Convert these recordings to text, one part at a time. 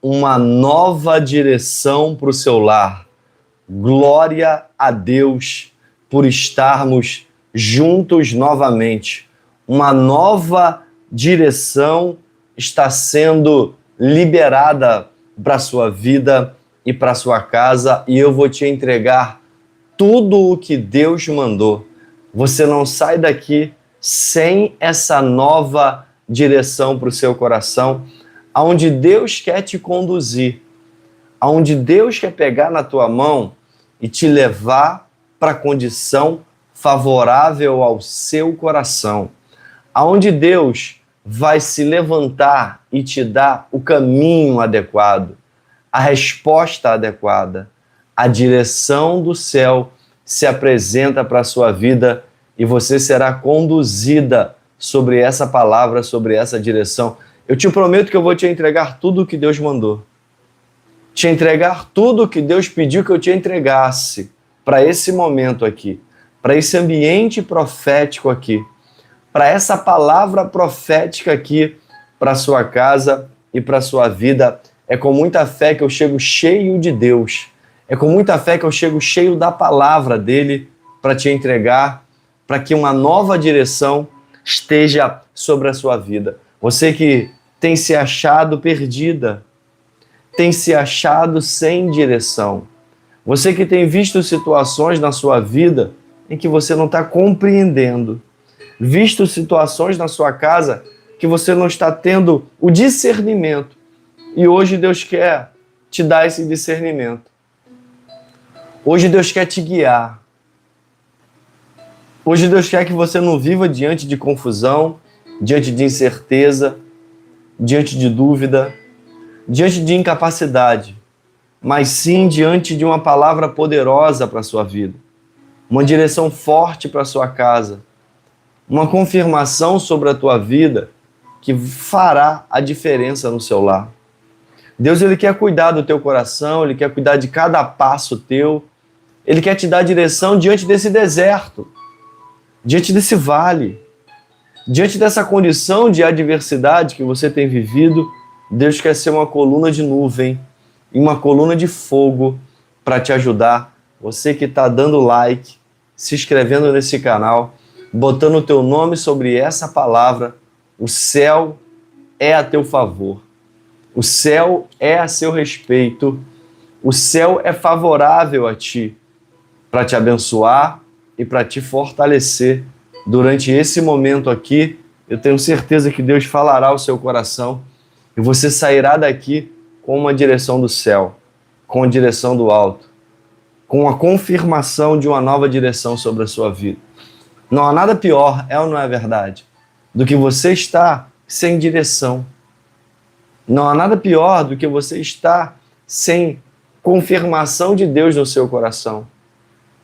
uma nova direção para o seu lar. Glória a Deus por estarmos juntos novamente. Uma nova direção está sendo liberada para a sua vida e para a sua casa, e eu vou te entregar tudo o que Deus mandou. Você não sai daqui sem essa nova direção para o seu coração, aonde Deus quer te conduzir, aonde Deus quer pegar na tua mão e te levar para a condição favorável ao seu coração, aonde Deus vai se levantar e te dar o caminho adequado, a resposta adequada, a direção do céu se apresenta para a sua vida e você será conduzida sobre essa palavra, sobre essa direção. Eu te prometo que eu vou te entregar tudo o que Deus mandou. Te entregar tudo o que Deus pediu que eu te entregasse para esse momento aqui, para esse ambiente profético aqui, para essa palavra profética aqui, para a sua casa e para a sua vida. É com muita fé que eu chego cheio de Deus. É com muita fé que eu chego cheio da palavra dele para te entregar, para que uma nova direção esteja sobre a sua vida. Você que tem se achado perdida, tem se achado sem direção. Você que tem visto situações na sua vida em que você não está compreendendo, visto situações na sua casa que você não está tendo o discernimento. E hoje Deus quer te dar esse discernimento. Hoje Deus quer te guiar. Hoje Deus quer que você não viva diante de confusão, diante de incerteza, diante de dúvida, diante de incapacidade, mas sim diante de uma palavra poderosa para a sua vida, uma direção forte para a sua casa, uma confirmação sobre a tua vida que fará a diferença no seu lar. Deus, Ele quer cuidar do teu coração, Ele quer cuidar de cada passo teu, Ele quer te dar direção diante desse deserto, diante desse vale, diante dessa condição de adversidade que você tem vivido. Deus quer ser uma coluna de nuvem e uma coluna de fogo para te ajudar. Você que está dando like, se inscrevendo nesse canal, botando o teu nome sobre essa palavra, o céu é a teu favor. O céu é a seu respeito. O céu é favorável a ti para te abençoar e para te fortalecer. Durante esse momento aqui, eu tenho certeza que Deus falará ao seu coração e você sairá daqui com uma direção do céu, com a direção do alto, com a confirmação de uma nova direção sobre a sua vida. Não há nada pior, é ou não é verdade, do que você estar sem direção. Não há nada pior do que você estar sem confirmação de Deus no seu coração.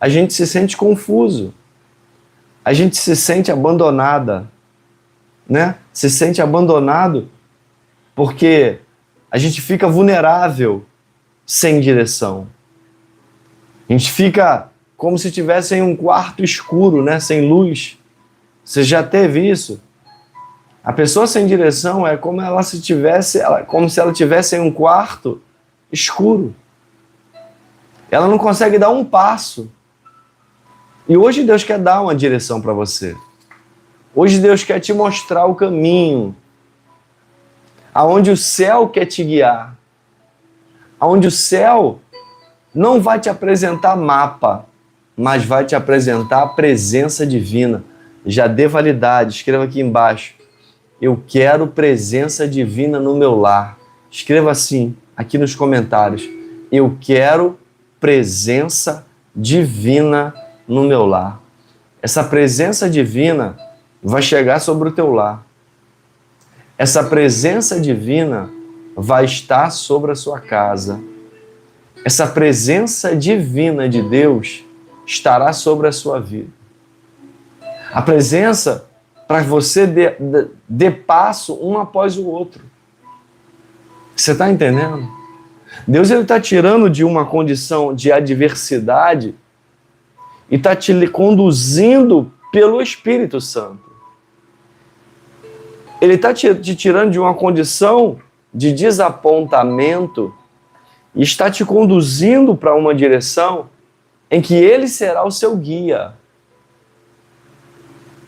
A gente se sente confuso. A gente se sente abandonada, né? Se sente abandonado porque a gente fica vulnerável sem direção. A gente fica como se estivesse em um quarto escuro, né? Sem luz. Você já teve isso? A pessoa sem direção é como como se ela estivesse em um quarto escuro. Ela não consegue dar um passo. E hoje Deus quer dar uma direção para você. Hoje Deus quer te mostrar o caminho, aonde o céu quer te guiar, aonde o céu não vai te apresentar mapa, mas vai te apresentar a presença divina. Já dê validade, escreva aqui embaixo. Eu quero presença divina no meu lar. Escreva assim, aqui nos comentários. Eu quero presença divina no meu lar. Essa presença divina vai chegar sobre o teu lar. Essa presença divina vai estar sobre a sua casa. Essa presença divina de Deus estará sobre a sua vida. A presença para você dê passo um após o outro. Você está entendendo? Deus está tirando de uma condição de adversidade e está te conduzindo pelo Espírito Santo. Ele está te tirando de uma condição de desapontamento e está te conduzindo para uma direção em que Ele será o seu guia,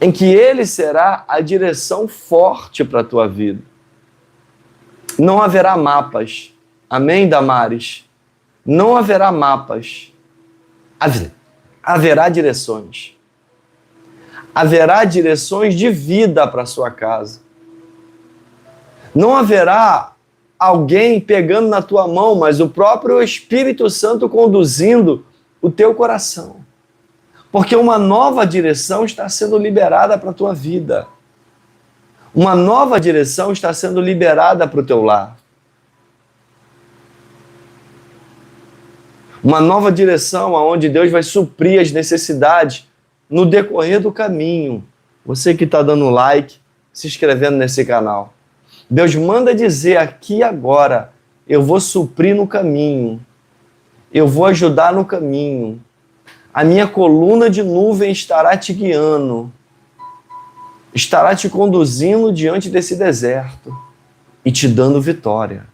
em que Ele será a direção forte para a tua vida. Não haverá mapas. Amém, Damares? Não haverá mapas. Haverá direções. Haverá direções de vida para a sua casa. Não haverá alguém pegando na tua mão, mas o próprio Espírito Santo conduzindo o teu coração. Porque uma nova direção está sendo liberada para a tua vida. Uma nova direção está sendo liberada para o teu lar. Uma nova direção onde Deus vai suprir as necessidades no decorrer do caminho. Você que está dando like, se inscrevendo nesse canal. Deus manda dizer aqui agora, eu vou suprir no caminho. Eu vou ajudar no caminho. A minha coluna de nuvem estará te guiando. Estará te conduzindo diante desse deserto e te dando vitória.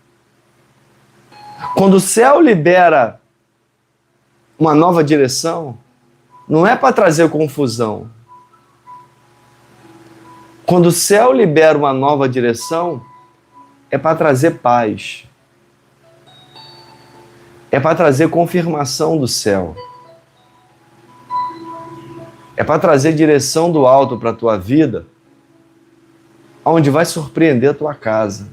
Quando o céu libera uma nova direção, não é para trazer confusão. Quando o céu libera uma nova direção, é para trazer paz. É para trazer confirmação do céu. É para trazer direção do alto para a tua vida, onde vai surpreender a tua casa.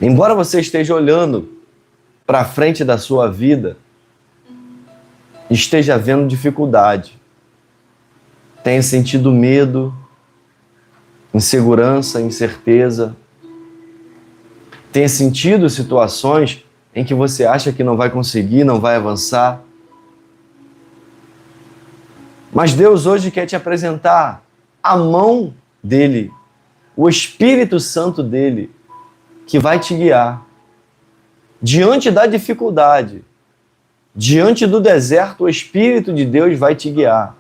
Embora você esteja olhando para frente da sua vida, esteja vendo dificuldade, tenha sentido medo, insegurança, incerteza, tenha sentido situações em que você acha que não vai conseguir, não vai avançar. Mas Deus hoje quer te apresentar a mão dele, o Espírito Santo dele, que vai te guiar. Diante da dificuldade, diante do deserto, o Espírito de Deus vai te guiar.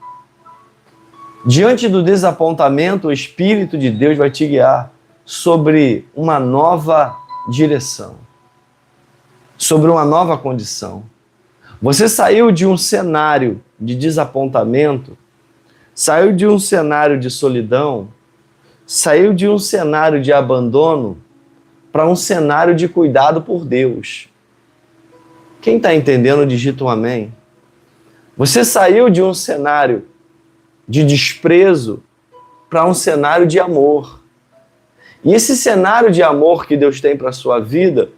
Diante do desapontamento, o Espírito de Deus vai te guiar sobre uma nova direção, sobre uma nova condição. Você saiu de um cenário de desapontamento, saiu de um cenário de solidão, saiu de um cenário de abandono para um cenário de cuidado por Deus. Quem está entendendo, digita um amém. Você saiu de um cenário de desprezo para um cenário de amor. E esse cenário de amor que Deus tem para a sua vida,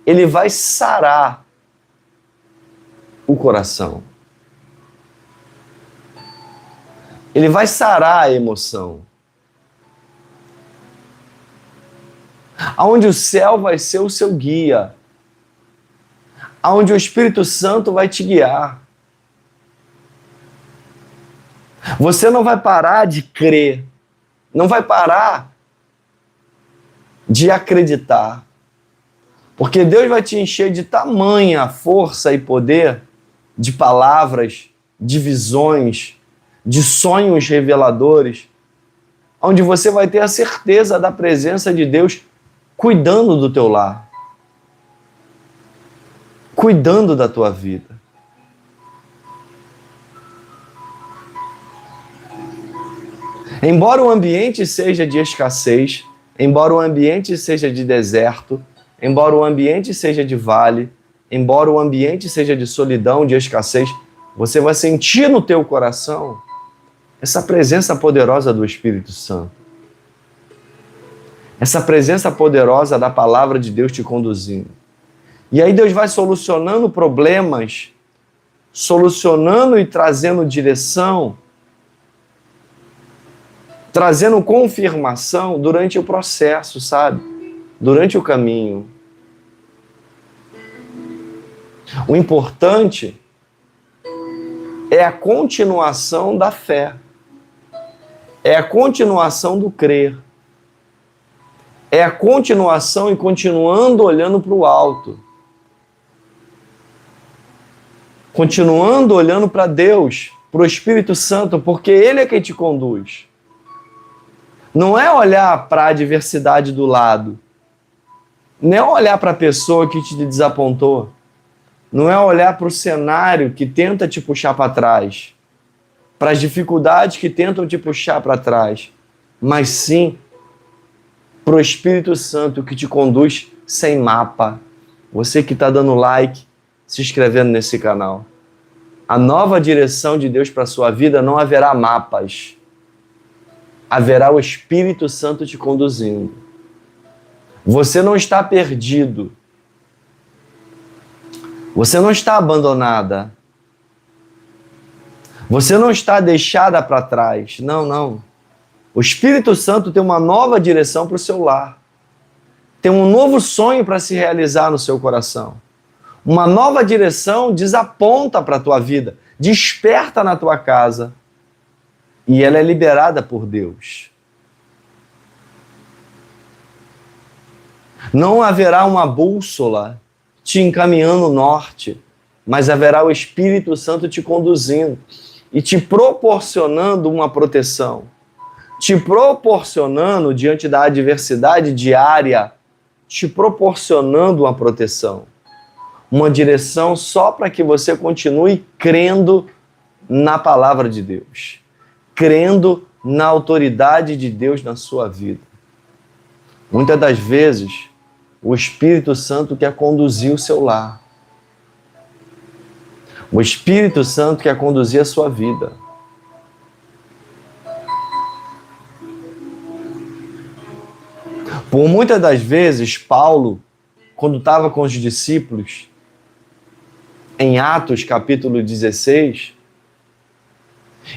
ele vai sarar o coração. Ele vai sarar a emoção. Aonde o céu vai ser o seu guia. Aonde o Espírito Santo vai te guiar. Você não vai parar de crer. Não vai parar de acreditar. Porque Deus vai te encher de tamanha força e poder, de palavras, de visões, de sonhos reveladores, onde você vai ter a certeza da presença de Deus cuidando do teu lar, cuidando da tua vida. Embora o ambiente seja de escassez, embora o ambiente seja de deserto, embora o ambiente seja de vale, embora o ambiente seja de solidão, de escassez, você vai sentir no teu coração essa presença poderosa do Espírito Santo. Essa presença poderosa da palavra de Deus te conduzindo. E aí Deus vai solucionando problemas, solucionando e trazendo direção, trazendo confirmação durante o processo, sabe? Durante o caminho. O importante é a continuação da fé. É a continuação do crer. É a continuação e continuando olhando para o alto. Continuando olhando para Deus, para o Espírito Santo, porque Ele é quem te conduz. Não é olhar para a adversidade do lado. Não é olhar para a pessoa que te desapontou. Não é olhar para o cenário que tenta te puxar para trás. Para as dificuldades que tentam te puxar para trás. Mas sim para o Espírito Santo que te conduz sem mapa. Você que está dando like, se inscrevendo nesse canal. A nova direção de Deus para a sua vida não haverá mapas. Haverá o Espírito Santo te conduzindo. Você não está perdido. Você não está abandonada. Você não está deixada para trás. Não, não. O Espírito Santo tem uma nova direção para o seu lar. Tem um novo sonho para se realizar no seu coração. Uma nova direção desaponta para a tua vida. Desperta na tua casa. E ela é liberada por Deus. Não haverá uma bússola te encaminhando ao norte, mas haverá o Espírito Santo te conduzindo e te proporcionando uma proteção, te proporcionando, diante da adversidade diária, te proporcionando uma proteção, uma direção só para que você continue crendo na palavra de Deus, crendo na autoridade de Deus na sua vida. Muitas das vezes, o Espírito Santo quer conduzir o seu lar. O Espírito Santo quer conduzir a sua vida. Por muitas das vezes, Paulo, quando estava com os discípulos, em Atos capítulo 16,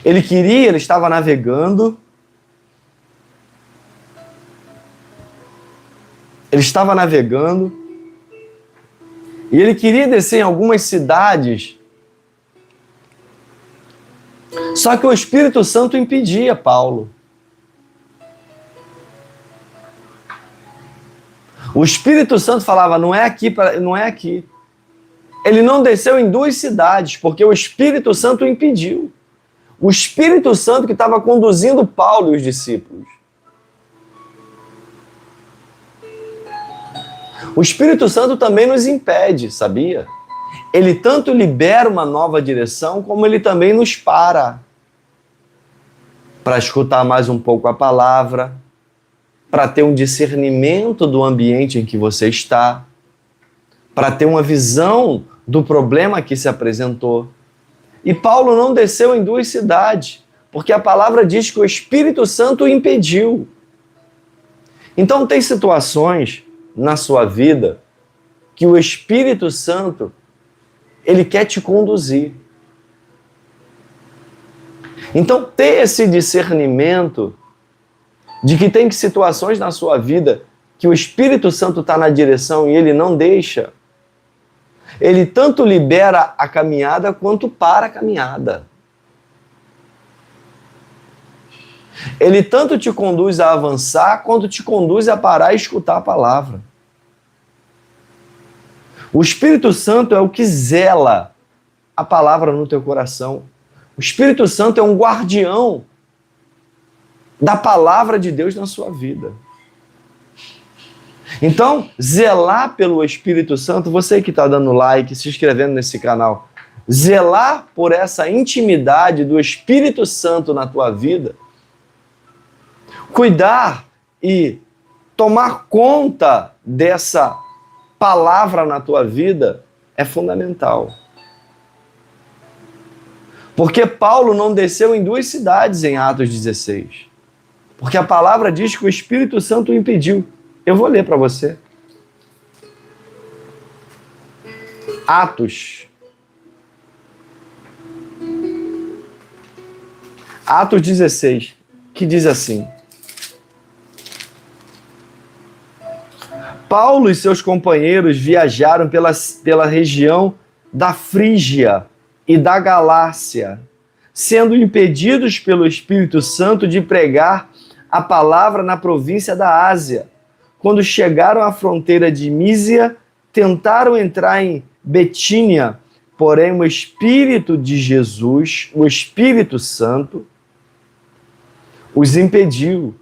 ele estava navegando, e ele queria descer em algumas cidades, só que o Espírito Santo impedia Paulo. O Espírito Santo falava, não é aqui, não é aqui. Ele não desceu em 2 cidades, porque o Espírito Santo o impediu. O Espírito Santo que estava conduzindo Paulo e os discípulos. O Espírito Santo também nos impede, sabia? Ele tanto libera uma nova direção, como ele também nos para escutar mais um pouco a palavra, para ter um discernimento do ambiente em que você está, para ter uma visão do problema que se apresentou. E Paulo não desceu em 2 cidades, porque a palavra diz que o Espírito Santo o impediu. Então tem situações na sua vida que o Espírito Santo, ele quer te conduzir. Então ter esse discernimento de que tem situações na sua vida que o Espírito Santo está na direção e ele não deixa. Ele tanto libera a caminhada quanto para a caminhada. Ele tanto te conduz a avançar quanto te conduz a parar e escutar a palavra. O Espírito Santo é o que zela a palavra no teu coração. O Espírito Santo é um guardião da palavra de Deus na sua vida. Então, zelar pelo Espírito Santo, você que está dando like, se inscrevendo nesse canal, zelar por essa intimidade do Espírito Santo na tua vida, cuidar e tomar conta dessa palavra na tua vida é fundamental. Porque Paulo não desceu em 2 cidades em Atos 16. Porque a palavra diz que o Espírito Santo o impediu. Eu vou ler para você. Atos 16, que diz assim: Paulo e seus companheiros viajaram pela região da Frígia e da Galácia, sendo impedidos pelo Espírito Santo de pregar a palavra na província da Ásia. Quando chegaram à fronteira de Mísia, tentaram entrar em Betínia, porém o Espírito de Jesus, o Espírito Santo, os impediu.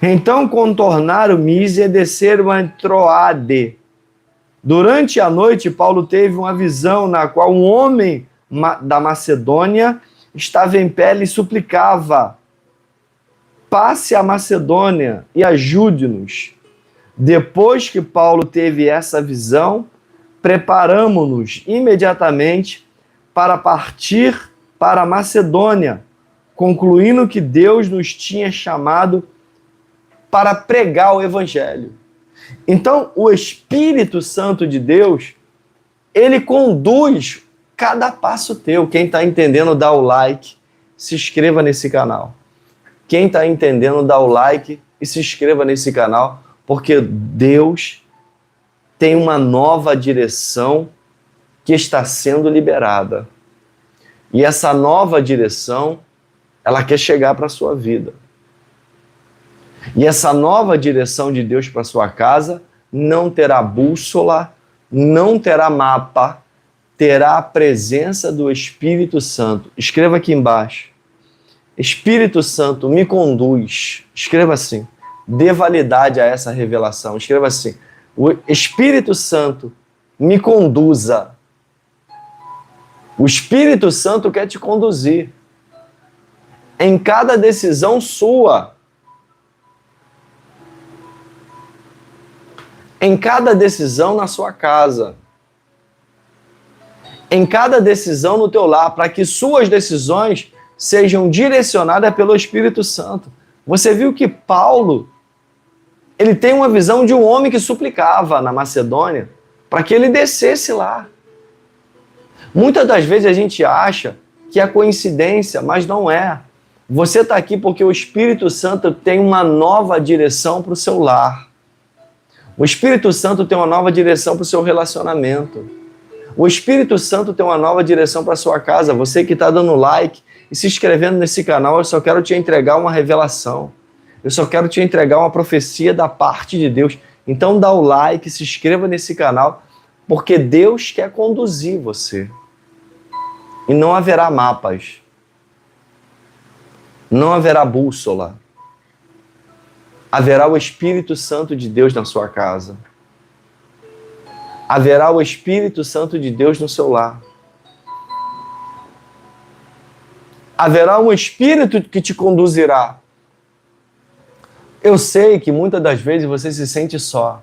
Então contornaram Mísia e desceram a Troade. Durante a noite, Paulo teve uma visão na qual um homem da Macedônia estava em pé e suplicava: passe a Macedônia e ajude-nos. Depois que Paulo teve essa visão, preparamo-nos imediatamente para partir para a Macedônia, concluindo que Deus nos tinha chamado para pregar o Evangelho. Então, o Espírito Santo de Deus, ele conduz cada passo teu. Quem está entendendo, dá o like, se inscreva nesse canal. Quem está entendendo, dá o like e se inscreva nesse canal, porque Deus tem uma nova direção que está sendo liberada. E essa nova direção, ela quer chegar para a sua vida. E essa nova direção de Deus para a sua casa não terá bússola, não terá mapa, terá a presença do Espírito Santo. Escreva aqui embaixo: Espírito Santo me conduz. Escreva assim, dê validade a essa revelação. Escreva assim: o Espírito Santo me conduza. O Espírito Santo quer te conduzir em cada decisão sua. Em cada decisão na sua casa, em cada decisão no teu lar, para que suas decisões sejam direcionadas pelo Espírito Santo. Você viu que Paulo, ele tem uma visão de um homem que suplicava na Macedônia para que ele descesse lá. Muitas das vezes a gente acha que é coincidência, mas não é. Você está aqui porque o Espírito Santo tem uma nova direção para o seu lar. O Espírito Santo tem uma nova direção para o seu relacionamento. O Espírito Santo tem uma nova direção para a sua casa. Você que está dando like e se inscrevendo nesse canal, eu só quero te entregar uma revelação. Eu só quero te entregar uma profecia da parte de Deus. Então dá o like, se inscreva nesse canal, porque Deus quer conduzir você. E não haverá mapas. Não haverá bússola. Haverá o Espírito Santo de Deus na sua casa. Haverá o Espírito Santo de Deus no seu lar. Haverá um Espírito que te conduzirá. Eu sei que muitas das vezes você se sente só.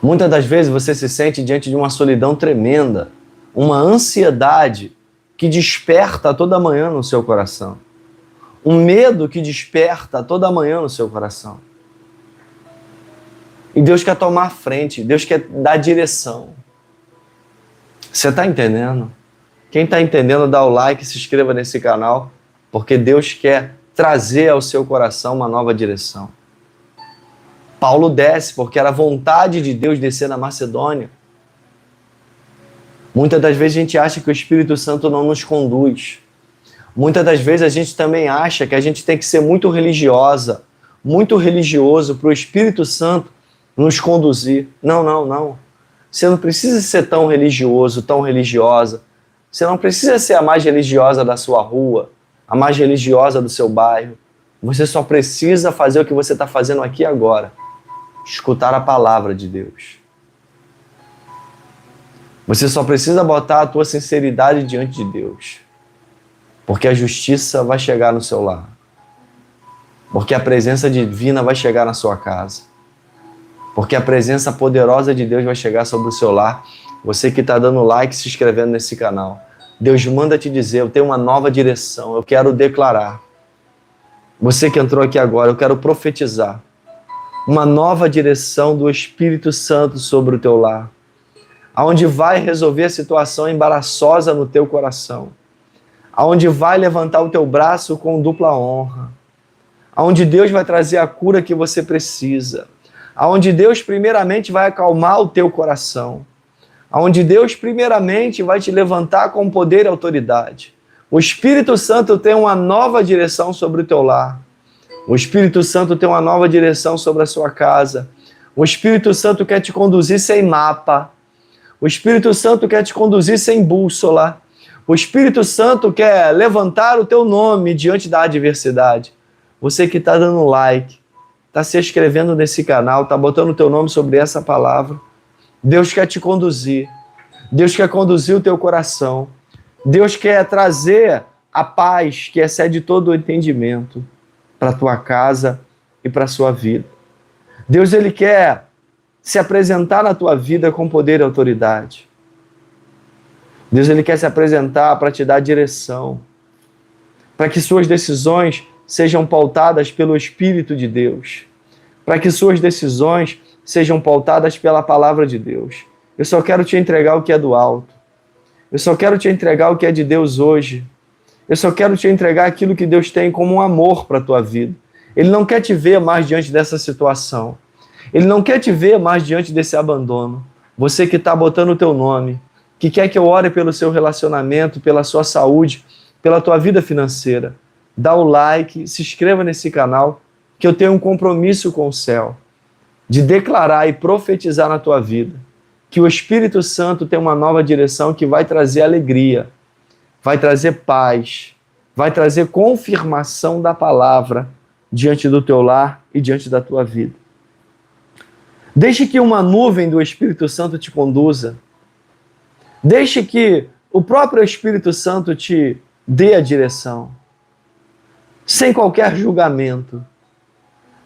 Muitas das vezes você se sente diante de uma solidão tremenda, uma ansiedade que desperta toda manhã no seu coração. Um medo que desperta toda manhã no seu coração. E Deus quer tomar a frente, Deus quer dar direção. Você está entendendo? Quem está entendendo, dá o like, se inscreva nesse canal, porque Deus quer trazer ao seu coração uma nova direção. Paulo desce porque era vontade de Deus descer na Macedônia. Muitas das vezes a gente acha que o Espírito Santo não nos conduz. Muitas das vezes a gente também acha que a gente tem que ser muito religiosa, muito religioso para o Espírito Santo nos conduzir. Não, não, não. Você não precisa ser tão religioso, tão religiosa. Você não precisa ser a mais religiosa da sua rua, a mais religiosa do seu bairro. Você só precisa fazer o que você está fazendo aqui agora. Escutar a palavra de Deus. Você só precisa botar a tua sinceridade diante de Deus. Porque a justiça vai chegar no seu lar. Porque a presença divina vai chegar na sua casa. Porque a presença poderosa de Deus vai chegar sobre o seu lar. Você que está dando like e se inscrevendo nesse canal. Deus manda te dizer, eu tenho uma nova direção, eu quero declarar. Você que entrou aqui agora, eu quero profetizar. Uma nova direção do Espírito Santo sobre o teu lar. Aonde vai resolver a situação embaraçosa no teu coração. Aonde vai levantar o teu braço com dupla honra. Aonde Deus vai trazer a cura que você precisa. Aonde Deus primeiramente vai acalmar o teu coração. Aonde Deus primeiramente vai te levantar com poder e autoridade. O Espírito Santo tem uma nova direção sobre o teu lar. O Espírito Santo tem uma nova direção sobre a sua casa. O Espírito Santo quer te conduzir sem mapa. O Espírito Santo quer te conduzir sem bússola. O Espírito Santo quer levantar o teu nome diante da adversidade. você que está dando like, está se inscrevendo nesse canal, está botando o teu nome sobre essa palavra. Deus quer te conduzir. Deus quer conduzir o teu coração. Deus quer trazer a paz que excede todo o entendimento para a tua casa e para a sua vida. Deus, Ele quer se apresentar na tua vida com poder e autoridade. Deus, Ele quer se apresentar para te dar direção, para que suas decisões sejam pautadas pelo Espírito de Deus, para que suas decisões sejam pautadas pela palavra de Deus. Eu só quero te entregar o que é do alto. Eu só quero te entregar o que é de Deus hoje. Eu só quero te entregar aquilo que Deus tem como um amor para a tua vida. Ele não quer te ver mais diante dessa situação. Ele não quer te ver mais diante desse abandono. Você que está botando o teu nome, que quer que eu ore pelo seu relacionamento, pela sua saúde, pela tua vida financeira, dá o like, se inscreva nesse canal, que eu tenho um compromisso com o céu de declarar e profetizar na tua vida que o Espírito Santo tem uma nova direção que vai trazer alegria, vai trazer paz, vai trazer confirmação da palavra diante do teu lar e diante da tua vida. Deixe que uma nuvem do Espírito Santo te conduza. Deixe que o próprio Espírito Santo te dê a direção, sem qualquer julgamento,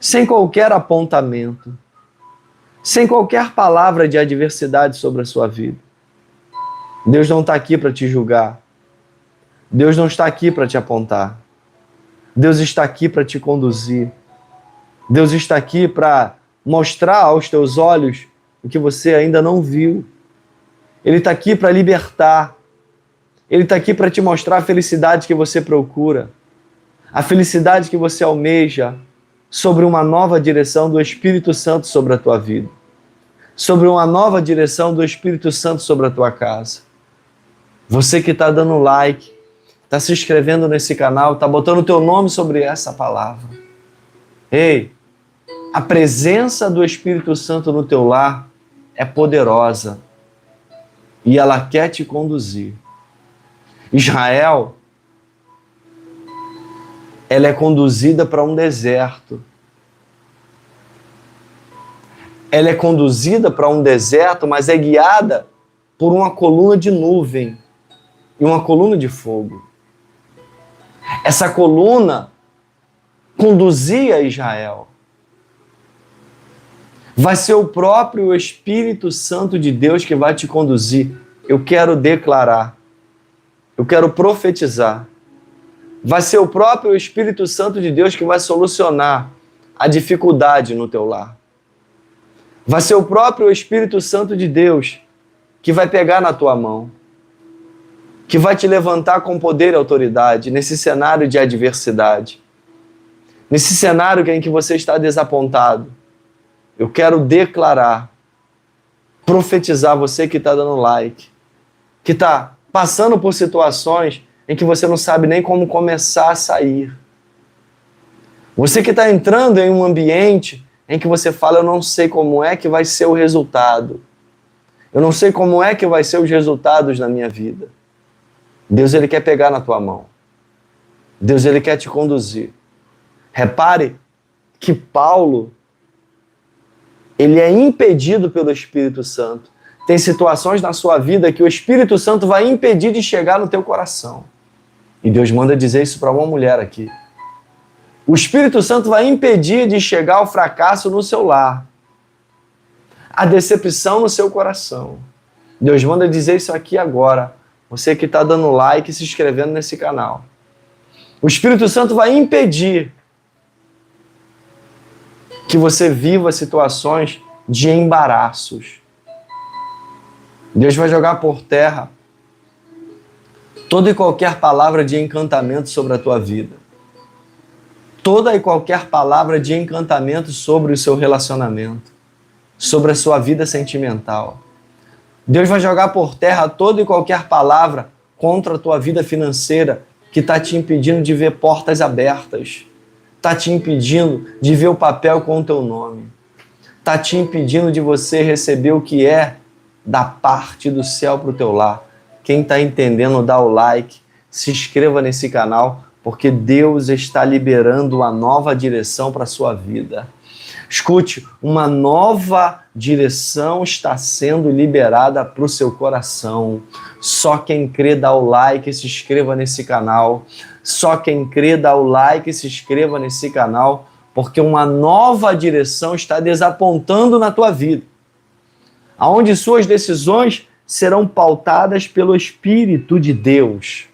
sem qualquer apontamento, sem qualquer palavra de adversidade sobre a sua vida. Deus não está aqui para te julgar. Deus não está aqui para te apontar. Deus está aqui para te conduzir. Deus está aqui para mostrar aos teus olhos o que você ainda não viu. Ele está aqui para libertar. Ele está aqui para te mostrar a felicidade que você procura, a felicidade que você almeja, sobre uma nova direção do Espírito Santo sobre a tua vida, sobre uma nova direção do Espírito Santo sobre a tua casa. Você que está dando like, está se inscrevendo nesse canal, está botando o teu nome sobre essa palavra. Ei, a presença do Espírito Santo no teu lar é poderosa e ela quer te conduzir. Israel, ela é conduzida para um deserto. Ela é conduzida para um deserto, mas é guiada por uma coluna de nuvem e uma coluna de fogo. Essa coluna conduzia Israel. Vai ser o próprio Espírito Santo de Deus que vai te conduzir. Eu quero declarar. Eu quero profetizar. Vai ser o próprio Espírito Santo de Deus que vai solucionar a dificuldade no teu lar. Vai ser o próprio Espírito Santo de Deus que vai pegar na tua mão, que vai te levantar com poder e autoridade nesse cenário de adversidade, nesse cenário em que você está desapontado. Eu quero declarar, profetizar, você que está dando like, que está passando por situações em que você não sabe nem como começar a sair. Você que está entrando em um ambiente em que você fala, eu não sei como é que vai ser o resultado. Eu não sei como é que vai ser os resultados na minha vida. Deus, Ele quer pegar na tua mão. Deus, Ele quer te conduzir. Repare que Paulo, ele é impedido pelo Espírito Santo. Tem situações na sua vida que o Espírito Santo vai impedir de chegar no teu coração. E Deus manda dizer isso para uma mulher aqui. O Espírito Santo vai impedir de chegar ao fracasso no seu lar, a decepção no seu coração. Deus manda dizer isso aqui agora. Você que está dando like e se inscrevendo nesse canal. O Espírito Santo vai impedir que você viva situações de embaraços. Deus vai jogar por terra toda e qualquer palavra de encantamento sobre a tua vida. Toda e qualquer palavra de encantamento sobre o seu relacionamento, sobre a sua vida sentimental. Deus vai jogar por terra toda e qualquer palavra contra a tua vida financeira que está te impedindo de ver portas abertas, está te impedindo de ver o papel com o teu nome, está te impedindo de você receber o que é da parte do céu para o teu lar. Quem está entendendo, dá o like, se inscreva nesse canal, porque Deus está liberando uma nova direção para a sua vida. Escute, uma nova direção está sendo liberada para o seu coração. Só quem crê dá o like e se inscreva nesse canal. Só quem crê dá o like e se inscreva nesse canal, porque uma nova direção está desapontando na tua vida, aonde suas decisões serão pautadas pelo Espírito de Deus.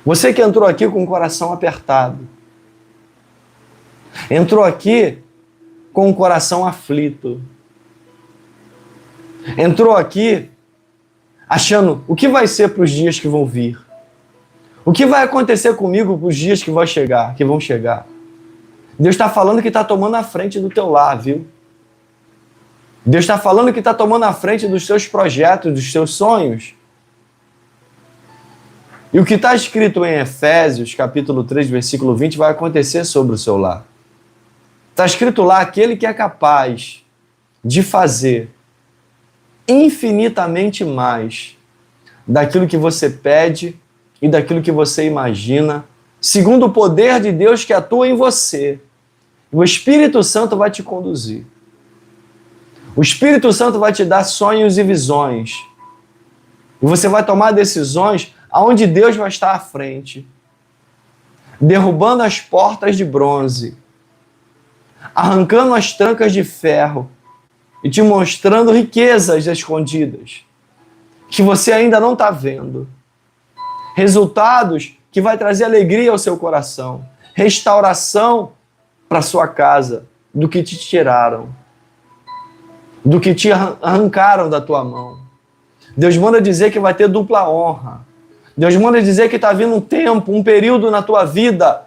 Você que entrou aqui com o coração apertado, entrou aqui com o coração aflito, entrou aqui achando o que vai ser para os dias que vão vir, o que vai acontecer comigo para os dias que vão chegar. Deus está falando que está tomando a frente do teu lar, viu? Deus está falando que está tomando a frente dos teus projetos, dos teus sonhos. E o que está escrito em Efésios, capítulo 3, versículo 20, vai acontecer sobre o seu lar. Está escrito lá, aquele que é capaz de fazer infinitamente mais daquilo que você pede e daquilo que você imagina, segundo o poder de Deus que atua em você. O Espírito Santo vai te conduzir. O Espírito Santo vai te dar sonhos e visões. E você vai tomar decisões aonde Deus vai estar à frente, derrubando as portas de bronze, arrancando as trancas de ferro e te mostrando riquezas escondidas que você ainda não está vendo. Resultados que vai trazer alegria ao seu coração, restauração para sua casa do que te tiraram, do que te arrancaram da tua mão. Deus manda dizer que vai ter dupla honra. Deus manda dizer que está vindo um tempo, um período na tua vida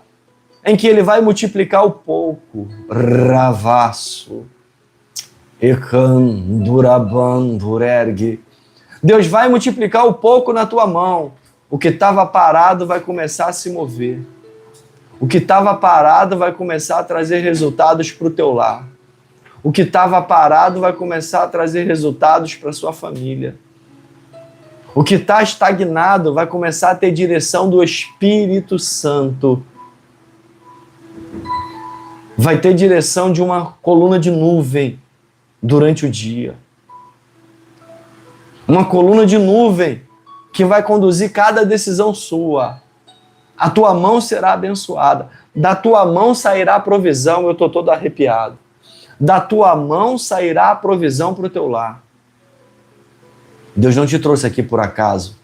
em que Ele vai multiplicar o pouco. Ravasso. Ekan duraban durergue. Deus vai multiplicar o pouco na tua mão. O que estava parado vai começar a se mover. O que estava parado vai começar a trazer resultados para o teu lar. O que estava parado vai começar a trazer resultados para a sua família. O que está estagnado vai começar a ter direção do Espírito Santo. Vai ter direção de uma coluna de nuvem durante o dia. Uma coluna de nuvem que vai conduzir cada decisão sua. A tua mão será abençoada. Da tua mão sairá a provisão. Eu estou todo arrepiado. Da tua mão sairá a provisão para o teu lar. Deus não te trouxe aqui por acaso.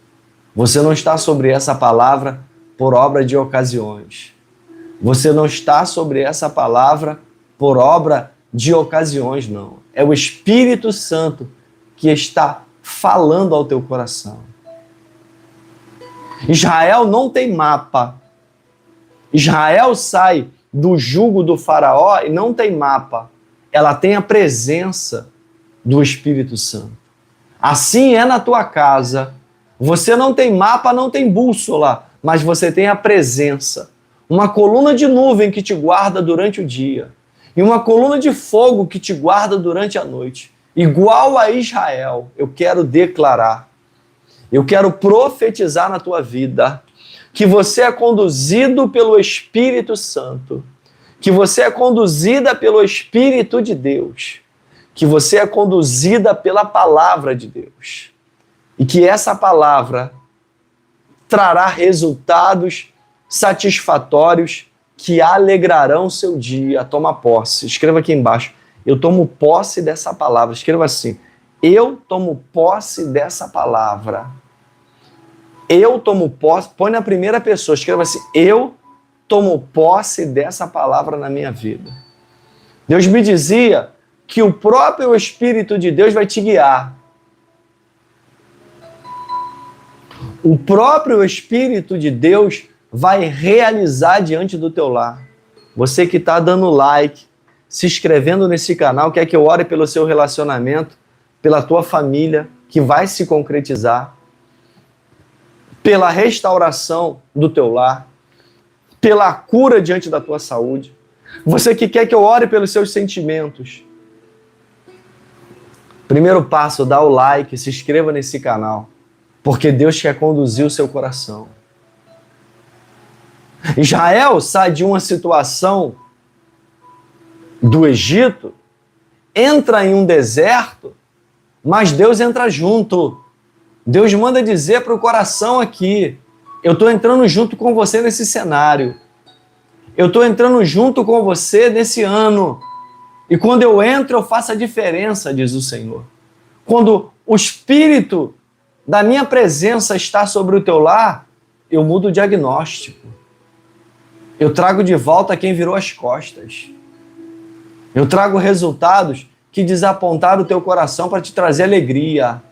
Você não está sobre essa palavra por obra de ocasiões. Você não está sobre essa palavra por obra de ocasiões, não. É o Espírito Santo que está falando ao teu coração. Israel não tem mapa. Israel sai do jugo do faraó e não tem mapa. Ela tem a presença do Espírito Santo. Assim é na tua casa. Você não tem mapa, não tem bússola, mas você tem a presença. Uma coluna de nuvem que te guarda durante o dia e uma coluna de fogo que te guarda durante a noite. Igual a Israel, eu quero declarar, eu quero profetizar na tua vida que você é conduzido pelo Espírito Santo, que você é conduzida pelo Espírito de Deus, que você é conduzida pela palavra de Deus e que essa palavra trará resultados satisfatórios que alegrarão o seu dia. Toma posse. Escreva aqui embaixo. Eu tomo posse dessa palavra. Escreva assim. Eu tomo posse dessa palavra. Eu tomo posse. Põe na primeira pessoa. Escreva assim. Eu tomo posse dessa palavra na minha vida. Deus me dizia que o próprio Espírito de Deus vai te guiar. O próprio Espírito de Deus vai realizar diante do teu lar. Você que está dando like, se inscrevendo nesse canal, quer que eu ore pelo seu relacionamento, pela tua família, que vai se concretizar, pela restauração do teu lar, pela cura diante da tua saúde. Você que quer que eu ore pelos seus sentimentos. Primeiro passo, dá o like, se inscreva nesse canal, porque Deus quer conduzir o seu coração. Israel sai de uma situação do Egito, entra em um deserto, mas Deus entra junto. Deus manda dizer para o coração aqui: eu estou entrando junto com você nesse cenário. Eu estou entrando junto com você nesse ano. E quando eu entro, eu faço a diferença, diz o Senhor. Quando o Espírito da minha presença está sobre o teu lar, eu mudo o diagnóstico. Eu trago de volta quem virou as costas. Eu trago resultados que desapontaram o teu coração para te trazer alegria.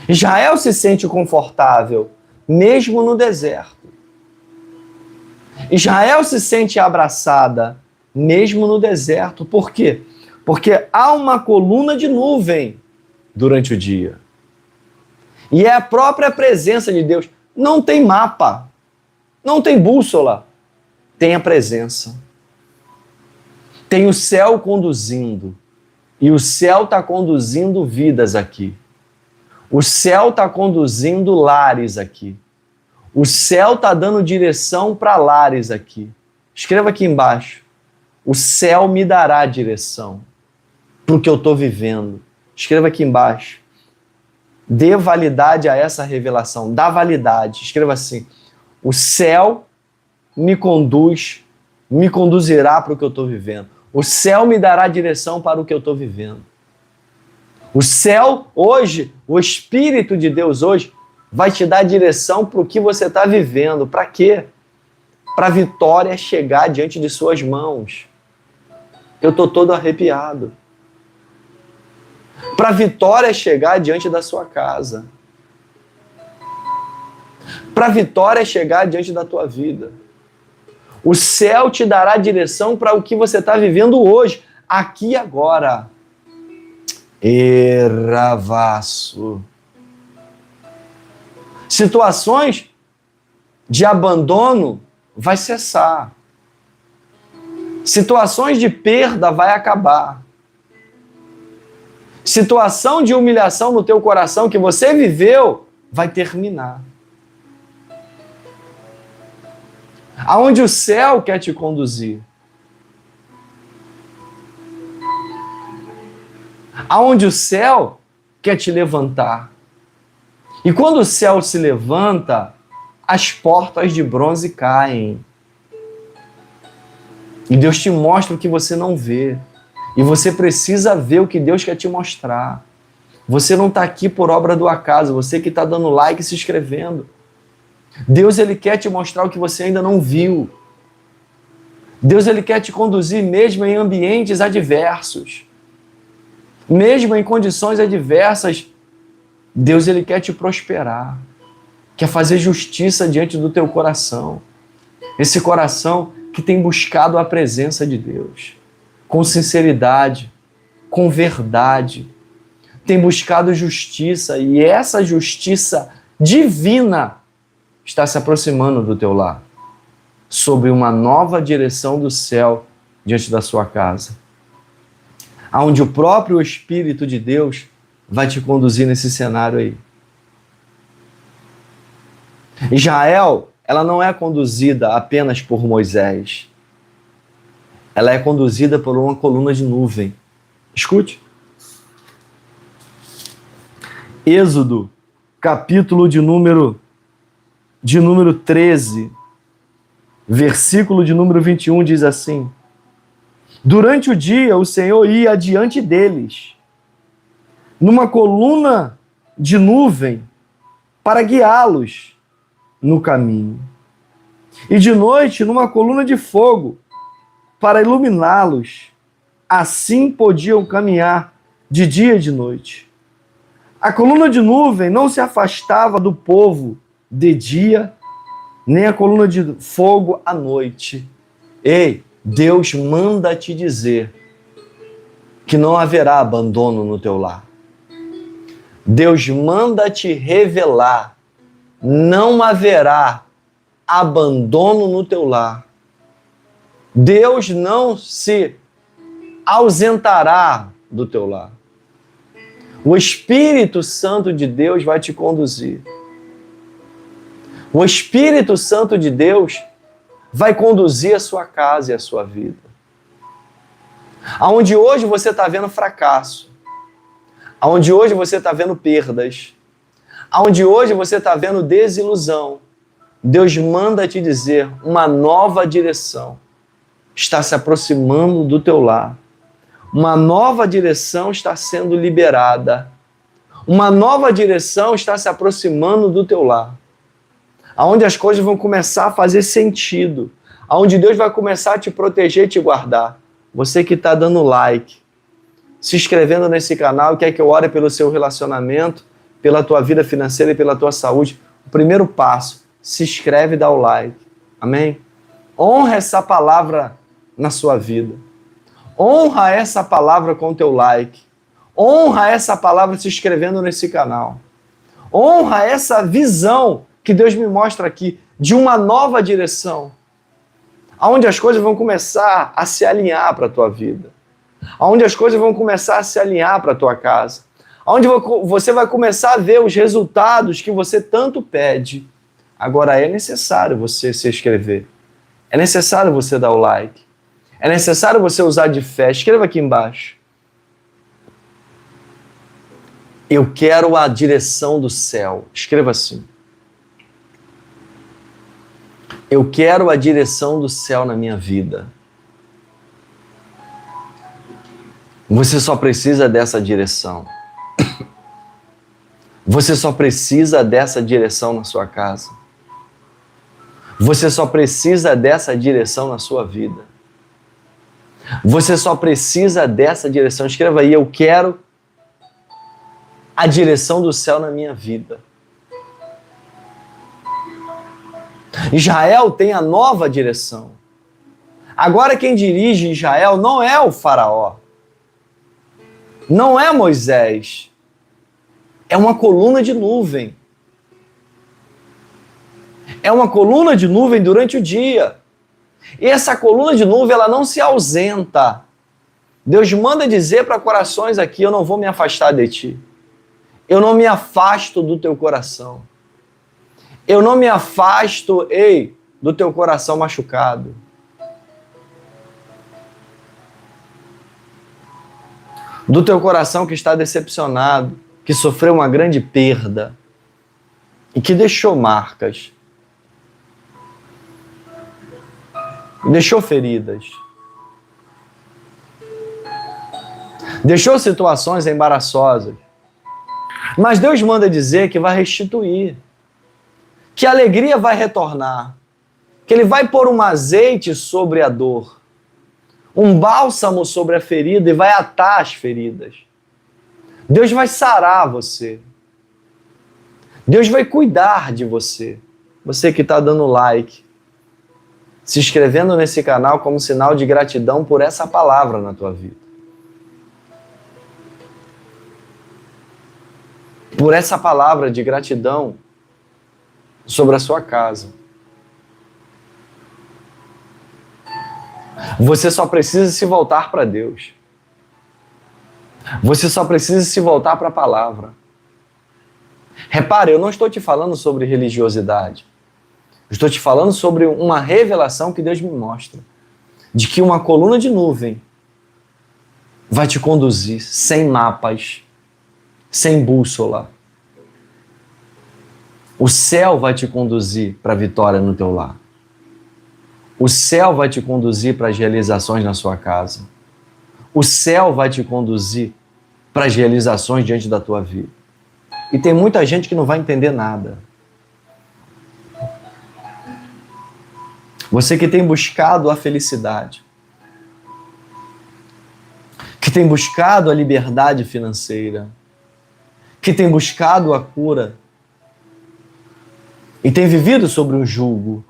Israel se sente confortável, mesmo no deserto. Israel se sente abraçada, mesmo no deserto. Por quê? Porque há uma coluna de nuvem durante o dia. E é a própria presença de Deus. Não tem mapa, não tem bússola, tem a presença. Tem o céu conduzindo. E o céu está conduzindo vidas aqui. O céu está conduzindo lares aqui. O céu está dando direção para lares aqui. Escreva aqui embaixo. O céu me dará direção para o que eu estou vivendo. Escreva aqui embaixo. Dê validade a essa revelação. Dá validade. Escreva assim. O céu me conduzirá para o que eu estou vivendo. O céu me dará direção para o que eu estou vivendo. O céu hoje, o Espírito de Deus hoje, vai te dar direção para o que você está vivendo. Para quê? Para a vitória chegar diante de suas mãos. Eu estou todo arrepiado. Para a vitória chegar diante da sua casa. Para a vitória chegar diante da tua vida. O céu te dará direção para o que você está vivendo hoje, aqui e agora. Eravaço. Situações de abandono vai cessar. Situações de perda vai acabar. Situação de humilhação no teu coração que você viveu vai terminar. Aonde o céu quer te conduzir. Aonde o céu quer te levantar. E quando o céu se levanta, as portas de bronze caem. E Deus te mostra o que você não vê. E você precisa ver o que Deus quer te mostrar. Você não está aqui por obra do acaso, você que está dando like e se inscrevendo. Deus, ele quer te mostrar o que você ainda não viu. Deus, ele quer te conduzir mesmo em ambientes adversos. Mesmo em condições adversas, Deus, ele quer te prosperar. Quer fazer justiça diante do teu coração. Esse coração que tem buscado a presença de Deus. Com sinceridade, com verdade. Tem buscado justiça e essa justiça divina está se aproximando do teu lar, sob uma nova direção do céu diante da sua casa, aonde o próprio Espírito de Deus vai te conduzir nesse cenário aí. Israel, ela não é conduzida apenas por Moisés, ela é conduzida por uma coluna de nuvem. Escute. Êxodo, capítulo de número 13, versículo de número 21 diz assim: durante o dia o Senhor ia adiante deles, numa coluna de nuvem, para guiá-los no caminho, e de noite numa coluna de fogo, para iluminá-los. Assim podiam caminhar de dia e de noite. A coluna de nuvem não se afastava do povo de dia, nem a coluna de fogo à noite. Ei, Deus manda te dizer que não haverá abandono no teu lar. Deus manda te revelar, não haverá abandono no teu lar. Deus não se ausentará do teu lar. O Espírito Santo de Deus vai te conduzir. O Espírito Santo de Deus vai conduzir a sua casa e a sua vida. Aonde hoje você está vendo fracasso, aonde hoje você está vendo perdas, aonde hoje você está vendo desilusão, Deus manda te dizer, uma nova direção está se aproximando do teu lar. Uma nova direção está sendo liberada. Uma nova direção está se aproximando do teu lar. Aonde as coisas vão começar a fazer sentido. Aonde Deus vai começar a te proteger e te guardar. Você que está dando like, se inscrevendo nesse canal e quer que eu ore pelo seu relacionamento, pela tua vida financeira e pela tua saúde, o primeiro passo, se inscreve e dá o like. Amém? Honra essa palavra na sua vida. Honra essa palavra com o teu like. Honra essa palavra se inscrevendo nesse canal. Honra essa visão que Deus me mostra aqui de uma nova direção. Onde as coisas vão começar a se alinhar para a tua vida. Onde as coisas vão começar a se alinhar para a tua casa. Onde você vai começar a ver os resultados que você tanto pede. Agora é necessário você se inscrever. É necessário você dar o like. É necessário você usar de fé. Escreva aqui embaixo. Eu quero a direção do céu. Escreva assim. Eu quero a direção do céu na minha vida. Você só precisa dessa direção. Você só precisa dessa direção na sua casa. Você só precisa dessa direção na sua vida. Você só precisa dessa direção. Escreva aí, eu quero a direção do céu na minha vida. Israel tem a nova direção. Agora quem dirige Israel não é o faraó. Não é Moisés. É uma coluna de nuvem. É uma coluna de nuvem durante o dia. E essa coluna de nuvem, ela não se ausenta. Deus manda dizer para corações aqui, eu não vou me afastar de ti. Eu não me afasto do teu coração. Eu não me afasto, do teu coração machucado. Do teu coração que está decepcionado, que sofreu uma grande perda e que deixou marcas. Deixou feridas. Deixou situações embaraçosas. Mas Deus manda dizer que vai restituir. Que a alegria vai retornar. Que Ele vai pôr um azeite sobre a dor. Um bálsamo sobre a ferida e vai atar as feridas. Deus vai sarar você. Deus vai cuidar de você. Você que está dando like. Se inscrevendo nesse canal como sinal de gratidão por essa palavra na tua vida. Por essa palavra de gratidão sobre a sua casa. Você só precisa se voltar para Deus. Você só precisa se voltar para a palavra. Repare, eu não estou te falando sobre religiosidade. Estou te falando sobre uma revelação que Deus me mostra. De que uma coluna de nuvem vai te conduzir sem mapas, sem bússola. O céu vai te conduzir para a vitória no teu lar. O céu vai te conduzir para as realizações na sua casa. O céu vai te conduzir para as realizações diante da tua vida. E tem muita gente que não vai entender nada. Você que tem buscado a felicidade, que tem buscado a liberdade financeira, que tem buscado a cura e tem vivido sobre um jugo,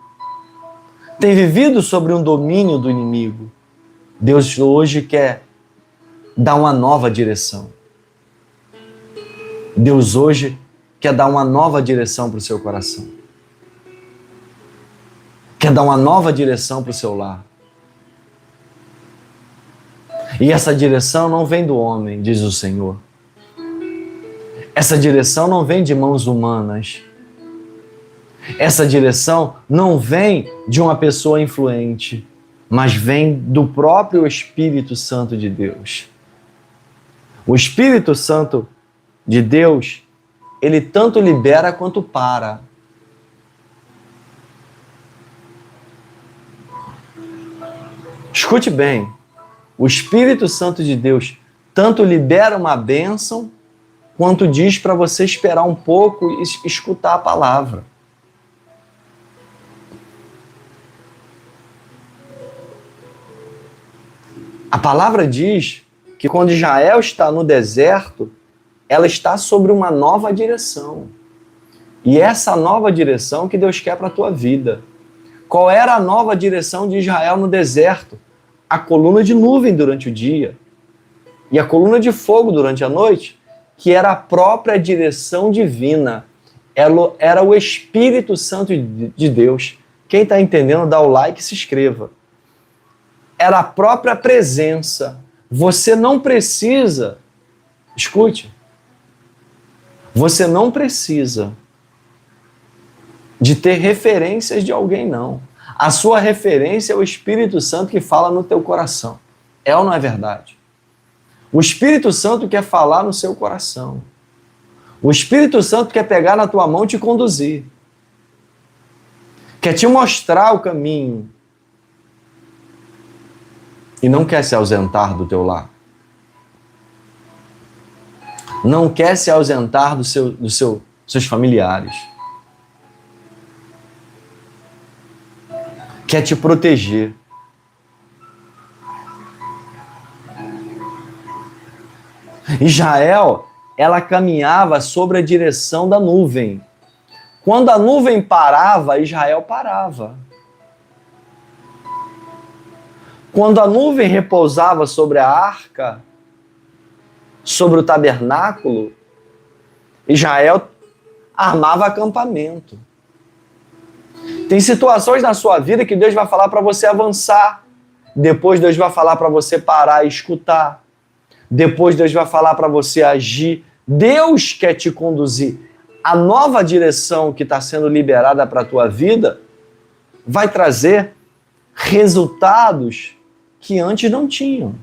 tem vivido sobre um domínio do inimigo. Deus hoje quer dar uma nova direção. Deus hoje quer dar uma nova direção para o seu coração. Quer dar uma nova direção para o seu lar. E essa direção não vem do homem, diz o Senhor. Essa direção não vem de mãos humanas. Essa direção não vem de uma pessoa influente, mas vem do próprio Espírito Santo de Deus. O Espírito Santo de Deus, ele tanto libera quanto para. Escute bem, o Espírito Santo de Deus tanto libera uma bênção, quanto diz para você esperar um pouco e escutar a palavra. A palavra diz que quando Israel está no deserto, ela está sobre uma nova direção. E essa nova direção que Deus quer para a tua vida. Qual era a nova direção de Israel no deserto? A coluna de nuvem durante o dia e a coluna de fogo durante a noite, que era a própria direção divina. Era o Espírito Santo de Deus. Quem está entendendo, dá o like e se inscreva. Era a própria presença. Você não precisa, escute, você não precisa de ter referências de alguém, não. A sua referência é o Espírito Santo que fala no teu coração. É ou não é verdade? O Espírito Santo quer falar no seu coração. O Espírito Santo quer pegar na tua mão e te conduzir. Quer te mostrar o caminho. E não quer se ausentar do teu lar. Não quer se ausentar dos seus familiares. Quer te proteger. Israel, ela caminhava sobre a direção da nuvem. Quando a nuvem parava, Israel parava. Quando a nuvem repousava sobre a arca, sobre o tabernáculo, Israel armava acampamento. Tem situações na sua vida que Deus vai falar para você avançar. Depois Deus vai falar para você parar e escutar. Depois Deus vai falar para você agir. Deus quer te conduzir. A nova direção que está sendo liberada para a tua vida vai trazer resultados que antes não tinham.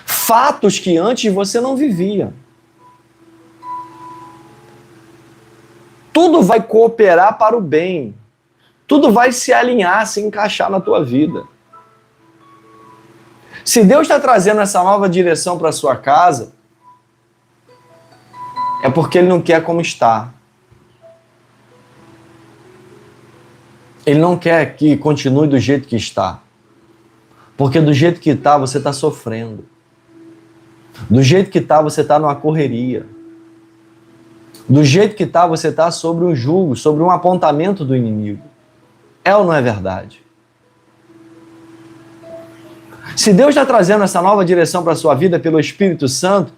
Fatos que antes você não vivia. Tudo vai cooperar para o bem. Tudo vai se alinhar, se encaixar na tua vida. Se Deus está trazendo essa nova direção para a sua casa, é porque Ele não quer como está. Ele não quer que continue do jeito que está. Porque do jeito que está, você está sofrendo. Do jeito que está, você está numa correria. Do jeito que está, você está sobre um jugo, sobre um apontamento do inimigo. É ou não é verdade? Se Deus está trazendo essa nova direção para a sua vida pelo Espírito Santo,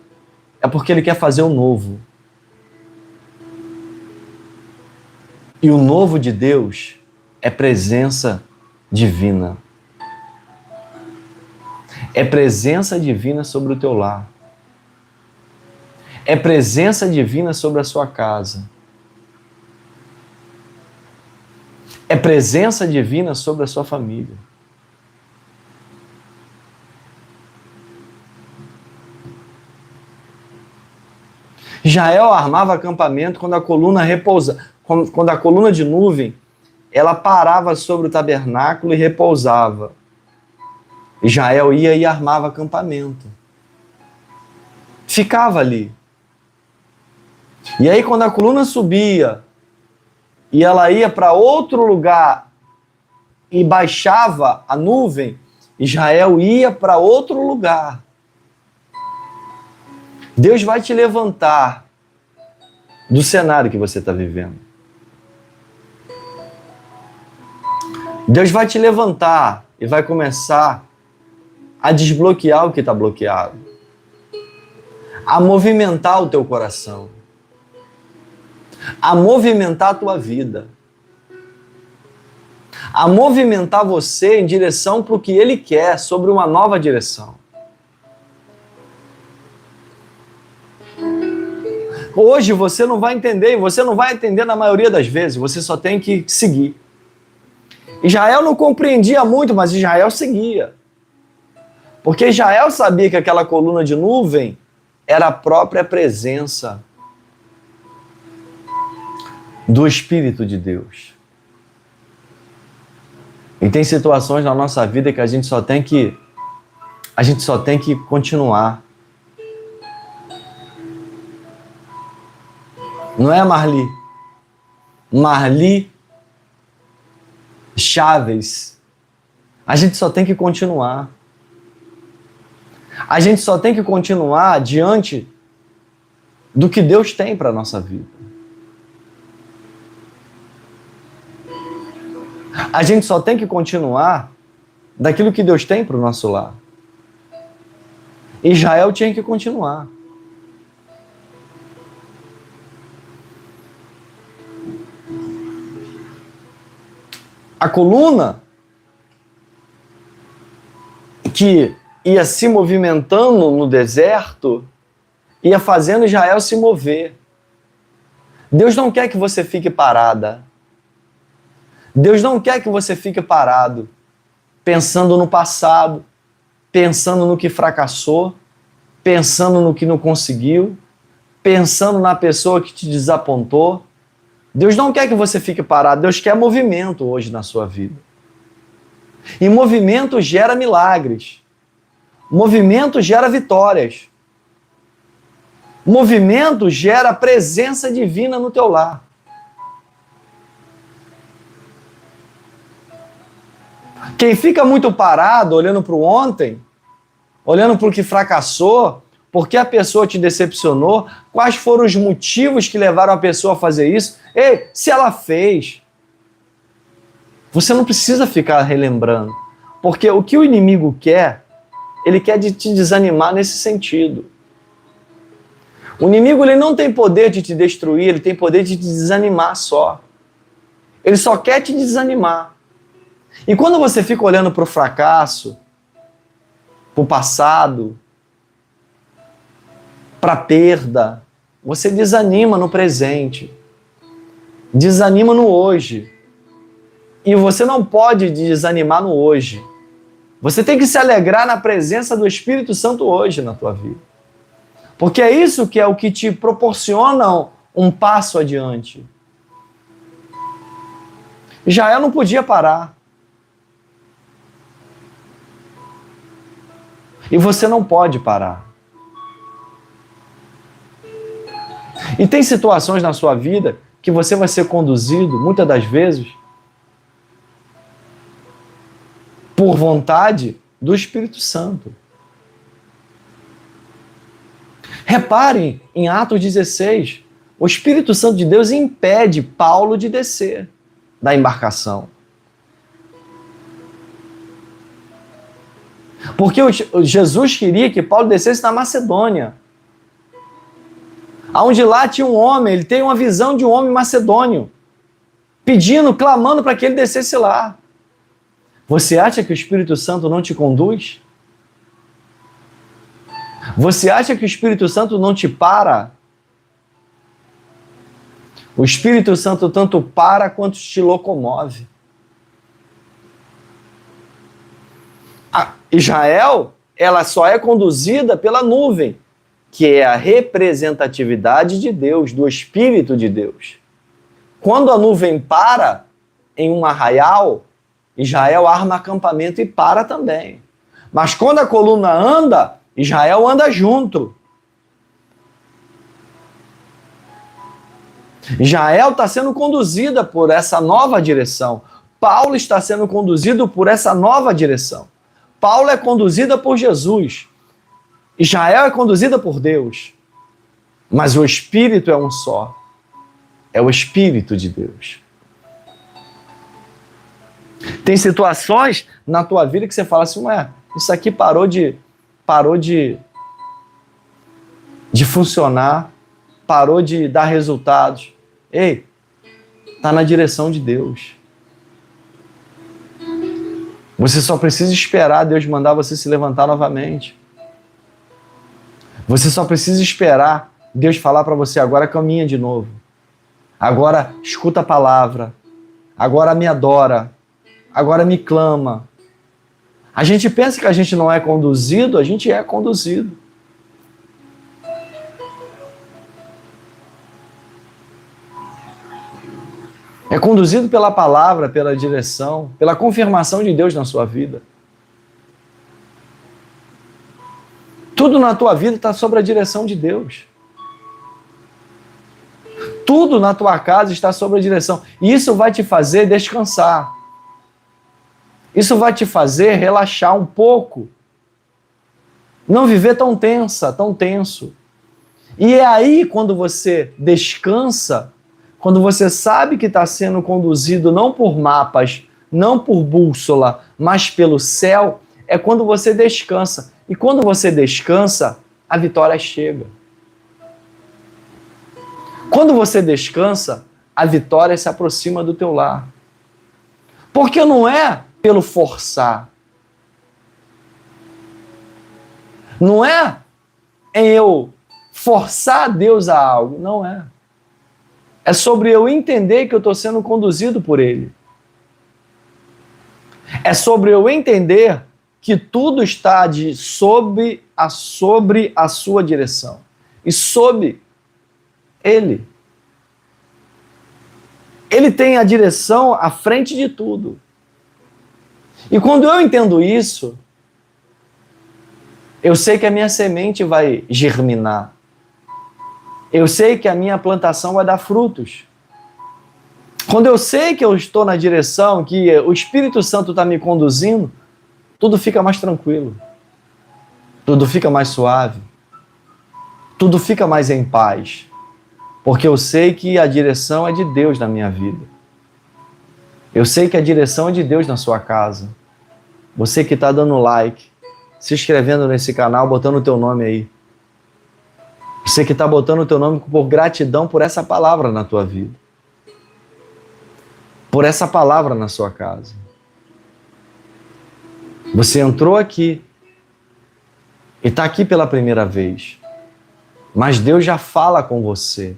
é porque Ele quer fazer o novo. E o novo de Deus é presença divina. É presença divina sobre o teu lar. É presença divina sobre a sua casa. É presença divina sobre a sua família. Israel armava acampamento quando a coluna repousa, quando a coluna de nuvem, ela parava sobre o tabernáculo e repousava. Israel ia e armava acampamento. Ficava ali. E aí quando a coluna subia e ela ia para outro lugar e baixava a nuvem, Israel ia para outro lugar. Deus vai te levantar do cenário que você está vivendo. Deus vai te levantar e vai começar a desbloquear o que está bloqueado. A movimentar o teu coração. A movimentar a tua vida. A movimentar você em direção para o que Ele quer, sobre uma nova direção. Hoje você não vai entender, e você não vai entender na maioria das vezes, você só tem que seguir. Israel não compreendia muito, mas Israel seguia. Porque Israel sabia que aquela coluna de nuvem era a própria presença do Espírito de Deus. E tem situações na nossa vida que a gente só tem que continuar. Não é, Marli? Marli Chaves. A gente só tem que continuar. A gente só tem que continuar diante do que Deus tem para a nossa vida. A gente só tem que continuar daquilo que Deus tem para o nosso lar. Israel tinha que continuar. A coluna que ia se movimentando no deserto ia fazendo Israel se mover. Deus não quer que você fique parada. Deus não quer que você fique parado, pensando no passado, pensando no que fracassou, pensando no que não conseguiu, pensando na pessoa que te desapontou. Deus não quer que você fique parado, Deus quer movimento hoje na sua vida. E movimento gera milagres. Movimento gera vitórias. Movimento gera presença divina no teu lar. Quem fica muito parado, olhando para o ontem, olhando para o que fracassou, porque a pessoa te decepcionou, quais foram os motivos que levaram a pessoa a fazer isso? Ei, se ela fez, você não precisa ficar relembrando, porque o que o inimigo quer, ele quer te desanimar nesse sentido. O inimigo ele não tem poder de te destruir, ele tem poder de te desanimar só. Ele só quer te desanimar. E quando você fica olhando para o fracasso, para o passado, para a perda, você desanima no presente, desanima no hoje. E você não pode desanimar no hoje. Você tem que se alegrar na presença do Espírito Santo hoje na tua vida. Porque é isso que é o que te proporciona um passo adiante. Israel não podia parar. E você não pode parar. E tem situações na sua vida que você vai ser conduzido, muitas das vezes, por vontade do Espírito Santo. Reparem em Atos 16, o Espírito Santo de Deus impede Paulo de descer da embarcação. Porque Jesus queria que Paulo descesse na Macedônia. Onde lá tinha um homem, ele tem uma visão de um homem macedônio, pedindo, clamando para que ele descesse lá. Você acha que o Espírito Santo não te conduz? Você acha que o Espírito Santo não te para? O Espírito Santo tanto para quanto te locomove. Israel, ela só é conduzida pela nuvem, que é a representatividade de Deus, do Espírito de Deus. Quando a nuvem para em um arraial, Israel arma acampamento e para também. Mas quando a coluna anda, Israel anda junto. Israel está sendo conduzida por essa nova direção. Paulo está sendo conduzido por essa nova direção. Paulo é conduzida por Jesus. Israel é conduzida por Deus. Mas o Espírito é um só. É o Espírito de Deus. Tem situações na tua vida que você fala assim, ué, isso aqui parou de funcionar, parou de dar resultados. Ei, está na direção de Deus. Você só precisa esperar Deus mandar você se levantar novamente. Você só precisa esperar Deus falar para você, agora caminha de novo. Agora escuta a palavra. Agora me adora. Agora me clama. A gente pensa que a gente não é conduzido, a gente é conduzido. É conduzido pela palavra, pela direção, pela confirmação de Deus na sua vida. Tudo na tua vida está sob a direção de Deus. Tudo na tua casa está sob a direção. E isso vai te fazer descansar. Isso vai te fazer relaxar um pouco. Não viver tão tensa, tão tenso. E é aí quando você descansa, quando você sabe que está sendo conduzido não por mapas, não por bússola, mas pelo céu, é quando você descansa. E quando você descansa, a vitória chega. Quando você descansa, a vitória se aproxima do teu lar. Porque não é pelo forçar. Não é eu forçar Deus a algo. Não é. É sobre eu entender que eu estou sendo conduzido por Ele. É sobre eu entender que tudo está sobre a sua direção. E sob Ele. Ele tem a direção à frente de tudo. E quando eu entendo isso, eu sei que a minha semente vai germinar. Eu sei que a minha plantação vai dar frutos. Quando eu sei que eu estou na direção, que o Espírito Santo está me conduzindo, tudo fica mais tranquilo. Tudo fica mais suave. Tudo fica mais em paz. Porque eu sei que a direção é de Deus na minha vida. Eu sei que a direção é de Deus na sua casa. Você que está dando like, se inscrevendo nesse canal, botando o teu nome aí. Você que está botando o teu nome por gratidão por essa palavra na tua vida. Por essa palavra na sua casa. Você entrou aqui e está aqui pela primeira vez. Mas Deus já fala com você.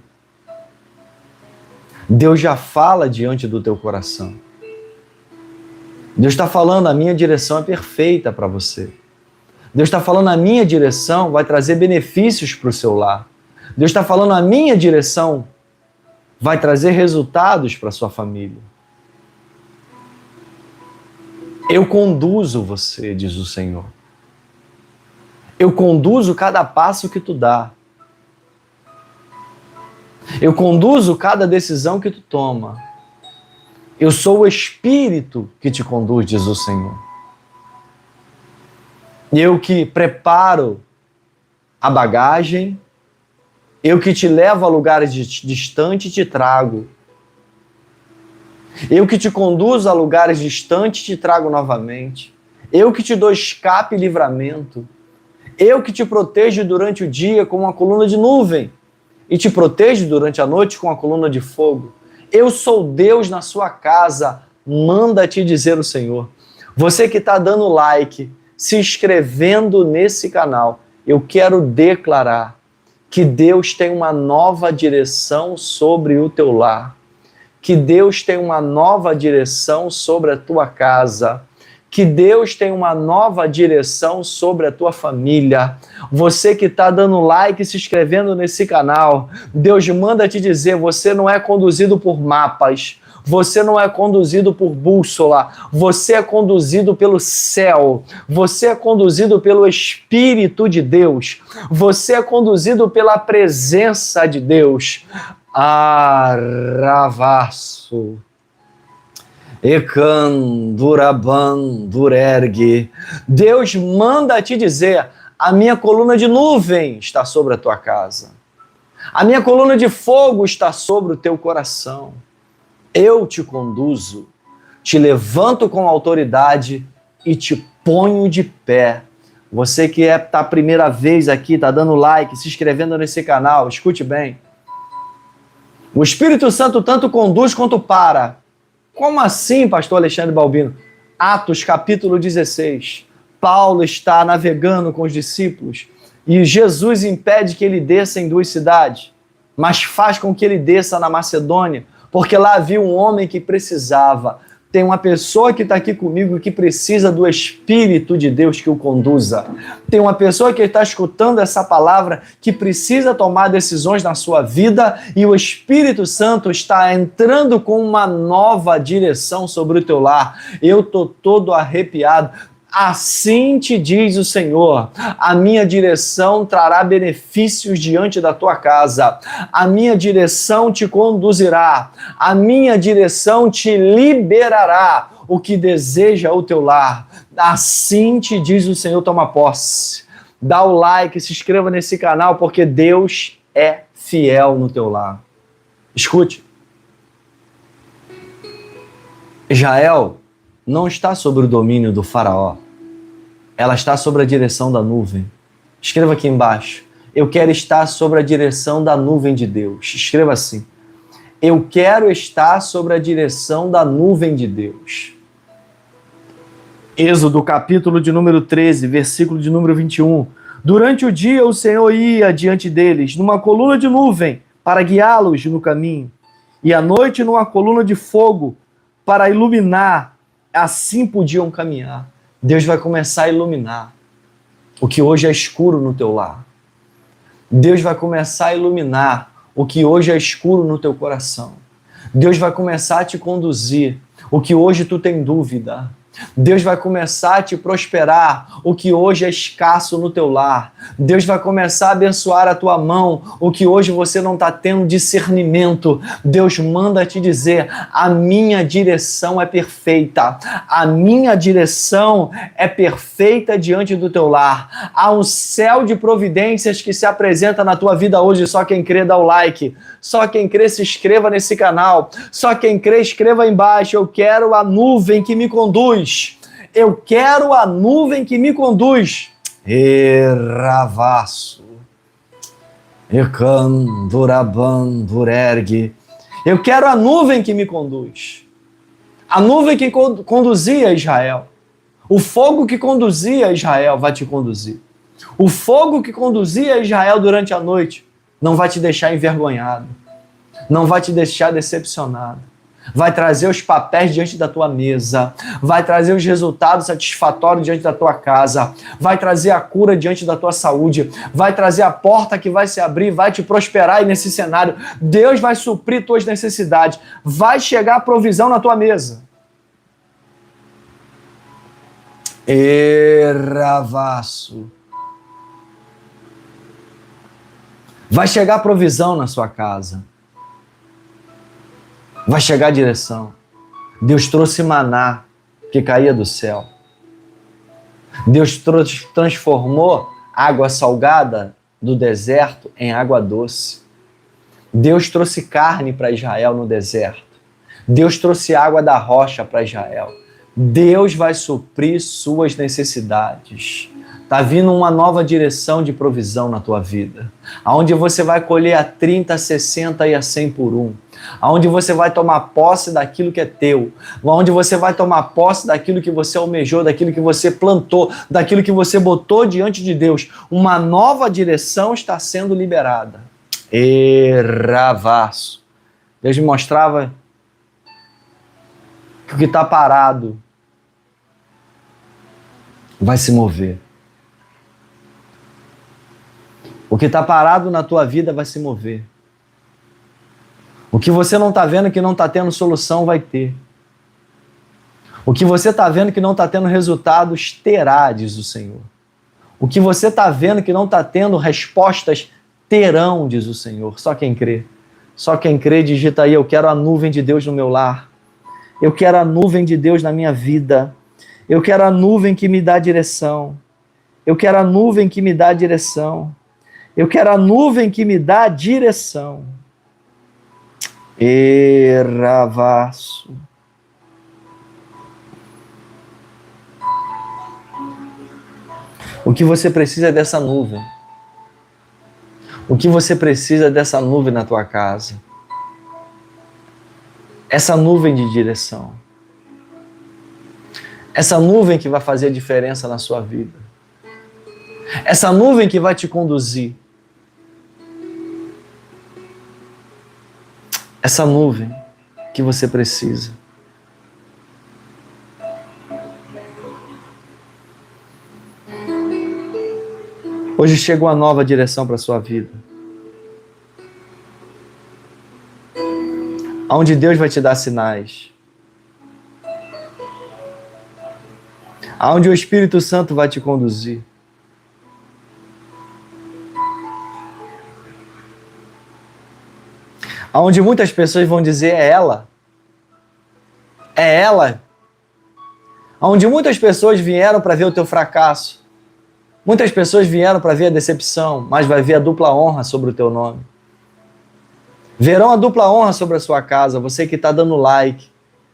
Deus já fala diante do teu coração. Deus está falando, a minha direção é perfeita para você. Deus está falando, a minha direção vai trazer benefícios para o seu lar. Deus está falando, a minha direção vai trazer resultados para a sua família. Eu conduzo você, diz o Senhor. Eu conduzo cada passo que tu dá. Eu conduzo cada decisão que tu toma. Eu sou o Espírito que te conduz, diz o Senhor. Eu que preparo a bagagem, eu que te levo a lugares distantes e te trago. Eu que te conduzo a lugares distantes e te trago novamente. Eu que te dou escape e livramento. Eu que te protejo durante o dia com uma coluna de nuvem e te protejo durante a noite com uma coluna de fogo. Eu sou Deus na sua casa, manda te dizer o Senhor. Você que está dando like, se inscrevendo nesse canal, eu quero declarar que Deus tem uma nova direção sobre o teu lar, que Deus tem uma nova direção sobre a tua casa, que Deus tem uma nova direção sobre a tua família. Você que está dando like e se inscrevendo nesse canal, Deus manda te dizer, você não é conduzido por mapas, você não é conduzido por bússola, você é conduzido pelo céu, você é conduzido pelo Espírito de Deus, você é conduzido pela presença de Deus. Aravaço. Ekandurabandurergue. Deus manda te dizer, a minha coluna de nuvem está sobre a tua casa. A minha coluna de fogo está sobre o teu coração. Eu te conduzo, te levanto com autoridade e te ponho de pé. Você que está a primeira vez aqui, está dando like, se inscrevendo nesse canal, escute bem. O Espírito Santo tanto conduz quanto para. Como assim, pastor Alexandre Balbino? Atos capítulo 16. Paulo está navegando com os discípulos E Jesus impede que ele desça em 2 cidades, mas faz com que ele desça na Macedônia, porque lá havia um homem que precisava. Tem uma pessoa que está aqui comigo que precisa do Espírito de Deus que o conduza. Tem uma pessoa que está escutando essa palavra que precisa tomar decisões na sua vida e o Espírito Santo está entrando com uma nova direção sobre o teu lar. Eu estou todo arrepiado. Assim te diz o Senhor, a minha direção trará benefícios diante da tua casa, a minha direção te conduzirá, a minha direção te liberará o que deseja o teu lar. Assim te diz o Senhor, toma posse. Dá o like, se inscreva nesse canal, porque Deus é fiel no teu lar. Escute. Israel não está sob o domínio do faraó. Ela está sob a direção da nuvem. Escreva aqui embaixo. Eu quero estar sob a direção da nuvem de Deus. Escreva assim. Eu quero estar sob a direção da nuvem de Deus. Êxodo, capítulo de número 13, versículo de número 21. Durante o dia o Senhor ia diante deles numa coluna de nuvem para guiá-los no caminho, e à noite numa coluna de fogo para iluminar. Assim podiam caminhar. Deus vai começar a iluminar o que hoje é escuro no teu lar. Deus vai começar a iluminar o que hoje é escuro no teu coração. Deus vai começar a te conduzir o que hoje tu tem dúvida. Deus vai começar a te prosperar o que hoje é escasso no teu lar. Deus vai começar a abençoar a tua mão o que hoje você não está tendo discernimento. Deus manda te dizer, a minha direção é perfeita. A minha direção é perfeita diante do teu lar. Há um céu de providências que se apresenta na tua vida hoje. Só quem crê dá o like. Só quem crê se inscreva nesse canal. Só quem crê escreva aí embaixo. Eu quero a nuvem que me conduz. Eu quero a nuvem que me conduz. Eravaço. Ekandurabandurergue. Eu quero a nuvem que me conduz. A nuvem que conduzia Israel. O fogo que conduzia Israel vai te conduzir. O fogo que conduzia Israel durante a noite não vai te deixar envergonhado. Não vai te deixar decepcionado. Vai trazer os papéis diante da tua mesa, vai trazer os resultados satisfatórios diante da tua casa, vai trazer a cura diante da tua saúde, vai trazer a porta que vai se abrir, vai te prosperar e nesse cenário Deus vai suprir tuas necessidades, vai chegar a provisão na tua mesa. Eravaço. Vai chegar a provisão na sua casa. Vai chegar a direção. Deus trouxe maná que caía do céu. Deus transformou água salgada do deserto em água doce. Deus trouxe carne para Israel no deserto. Deus trouxe água da rocha para Israel. Deus vai suprir suas necessidades. Está vindo uma nova direção de provisão na tua vida, onde você vai colher a 30, a 60 e a 100 por um, onde você vai tomar posse daquilo que é teu, onde você vai tomar posse daquilo que você almejou, daquilo que você plantou, daquilo que você botou diante de Deus. Uma nova direção está sendo liberada. Eravaço. Deus me mostrava que o que está parado vai se mover. O que está parado na tua vida vai se mover. O que você não está vendo que não está tendo solução vai ter. O que você está vendo que não está tendo resultados terá, diz o Senhor. O que você está vendo que não está tendo respostas terão, diz o Senhor. Só quem crê. Só quem crê digita aí, eu quero a nuvem de Deus no meu lar. Eu quero a nuvem de Deus na minha vida. Eu quero a nuvem que me dá direção. Eu quero a nuvem que me dá direção. Eu quero a nuvem que me dá direção. Eravaço. O que você precisa é dessa nuvem. O que você precisa é dessa nuvem na tua casa. Essa nuvem de direção. Essa nuvem que vai fazer a diferença na sua vida. Essa nuvem que vai te conduzir. Essa nuvem que você precisa. Hoje chega uma nova direção para a sua vida. Onde Deus vai te dar sinais. Aonde o Espírito Santo vai te conduzir. Aonde muitas pessoas vão dizer, é ela. É ela. Aonde muitas pessoas vieram para ver o teu fracasso. Muitas pessoas vieram para ver a decepção, mas vai ver a dupla honra sobre o teu nome. Verão a dupla honra sobre a sua casa. Você que está dando like,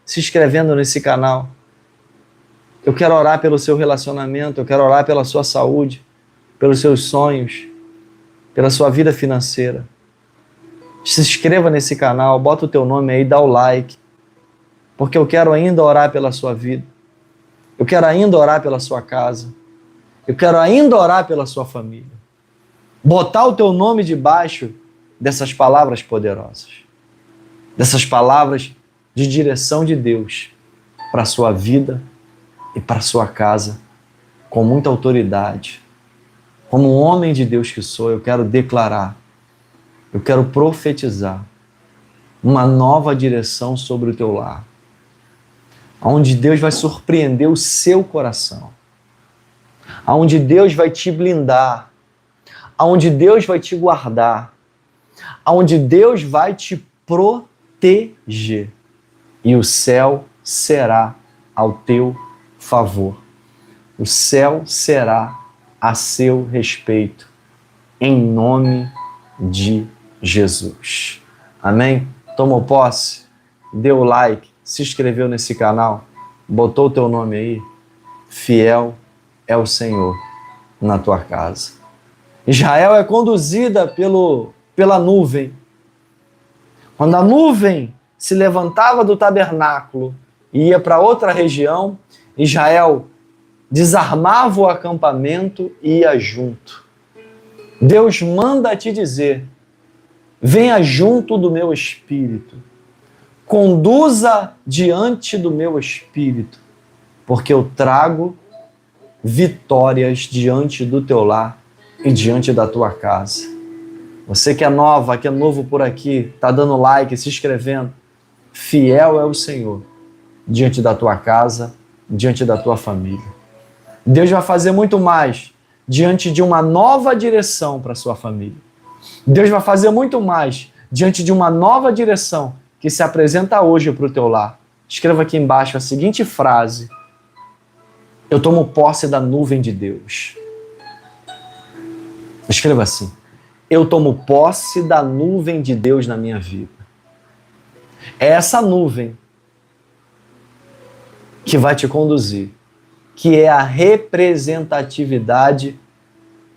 se inscrevendo nesse canal. Eu quero orar pelo seu relacionamento, eu quero orar pela sua saúde, pelos seus sonhos, pela sua vida financeira. Se inscreva nesse canal, bota o teu nome aí, dá o like, porque eu quero ainda orar pela sua vida. Eu quero ainda orar pela sua casa. Eu quero ainda orar pela sua família. Botar o teu nome debaixo dessas palavras poderosas. Dessas palavras de direção de Deus para a sua vida e para a sua casa, com muita autoridade. Como um homem de Deus que sou, eu quero declarar, eu quero profetizar uma nova direção sobre o teu lar, onde Deus vai surpreender o seu coração, onde Deus vai te blindar, onde Deus vai te guardar, onde Deus vai te proteger, e o céu será ao teu favor. O céu será a seu respeito, em nome de Jesus. Amém? Tomou posse? Deu like, se inscreveu nesse canal, botou o teu nome aí? Fiel é o Senhor na tua casa. Israel é conduzida pela nuvem. Quando a nuvem se levantava do tabernáculo e ia para outra região, Israel desarmava o acampamento e ia junto. Deus manda te dizer, venha junto do meu espírito, conduza diante do meu espírito, porque eu trago vitórias diante do teu lar e diante da tua casa. Você que é nova, que é novo por aqui, está dando like, se inscrevendo, fiel é o Senhor diante da tua casa, diante da tua família. Deus vai fazer muito mais diante de uma nova direção para a sua família. Deus vai fazer muito mais diante de uma nova direção que se apresenta hoje para o teu lar. Escreva aqui embaixo a seguinte frase: eu tomo posse da nuvem de Deus. Escreva assim: eu tomo posse da nuvem de Deus na minha vida. É essa nuvem que vai te conduzir, que é a representatividade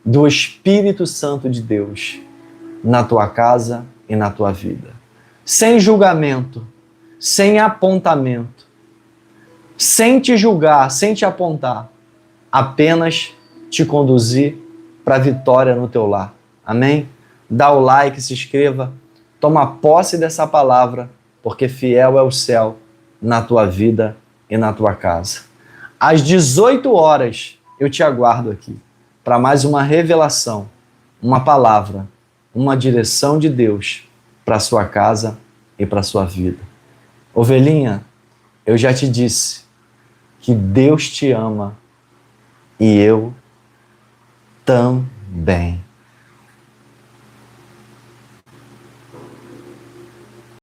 do Espírito Santo de Deus na tua casa e na tua vida. Sem julgamento, sem apontamento, sem te julgar, sem te apontar, apenas te conduzir para a vitória no teu lar. Amém? Dá o like, se inscreva, toma posse dessa palavra, porque fiel é o céu na tua vida e na tua casa. Às 18 horas eu te aguardo aqui para mais uma revelação, uma palavra, uma direção de Deus para a sua casa e para a sua vida. Ovelhinha, eu já te disse que Deus te ama e eu também.